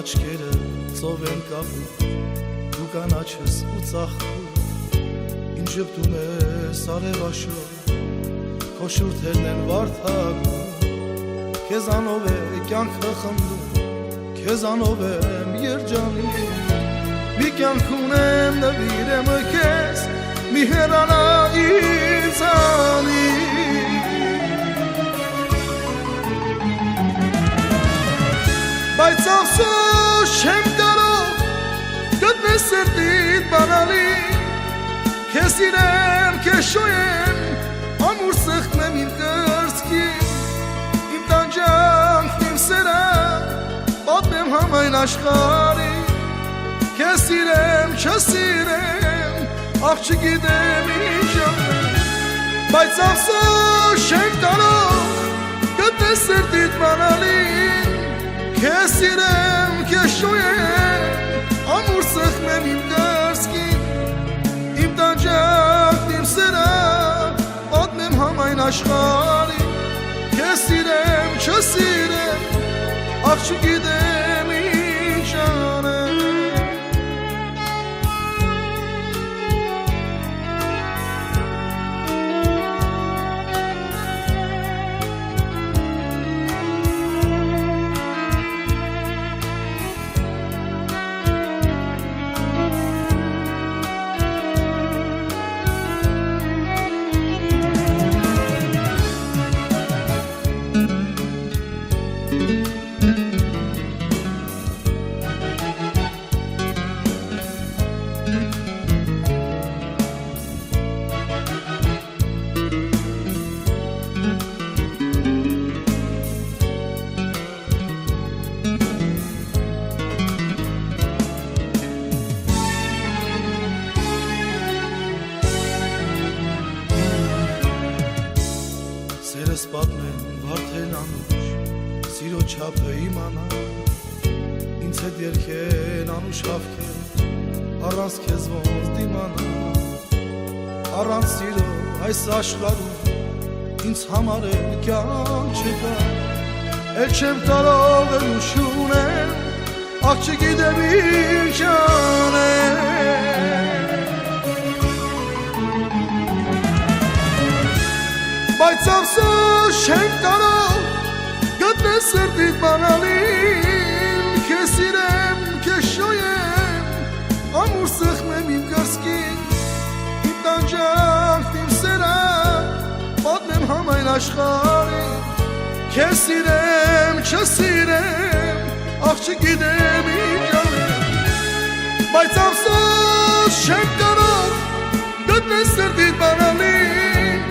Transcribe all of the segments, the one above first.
աչքերը ծով են կապում, դու կանաչս ու ծաղկում, ինչ ժպտում ես արևաշոր, քո շուրթերն են վարդագում, քեզանով է կյանքը խմբում, քեզանով եմ երջանում, մի կյանք ունեմ նվիրեմ քեզ, մի հեռանա ինձանից, բայց افسوس չեմ կարող գտնել սրտիդ բանալին, քեզ սիրեմ, քեզ շոյեմ, ամուր սխտն եմ իմ կրծքին, իմ տանջանքն իմ սերը պատմեմ համայն աշխարհին, քեզ սիրեմ, չսիրեմ, ախ չգիտեմ ինչ անեմ, բայց افسوس չեմ կարող գտնել սրտիդ բանալին, քեզ սիրեմ, քեզ շոյեմ, ամուր սխտն եմ իմ կրծքին, իմ տանջանքն իմ սերը պատմեմ համայն աշխարհին, քեզ սիրեմ, չսիրեմ, ախ չգիտեմ ինչ անեմ. Սերս պատմեն վարդեն անուշ, սիրո չափը իմանա, ինձ հետ երգեն անուշ հավքեր, առանց քեզ ոնց դիմանա, առանց սիրո այս աշխարհում ինձ համար էլ կյանք չկա, էլ չեմ կարող էլ ուշ ունեմ, ախ չգիտեմ ինչ անեմ, բայց افسوس չեմ կարող գտնել սրտիդ բանալին, քեզ սիրեմ, քեզ շոյեմ, ամուր սխտն եմ իմ կրծքին, իմ տանջանքն իմ սերը պատմեմ համայն աշխարհին, քեզ սիրեմ, չսիրեմ, ախ չգիտեմ ինչ անեմ, բայց افسوس չեմ կարող գտնել սրտիդ բանալին,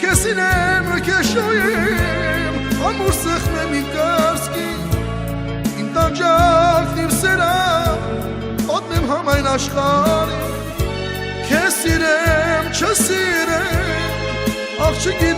քեզ սիրեմ, քեզ շոյեմ, ամուր սխտն եմ իմ կրծքին, իմ տանջանքն իմ սերը պատմեմ համայն աշխարհին, քեզ սիրեմ, չսիրեմ, ախ չգիտեմ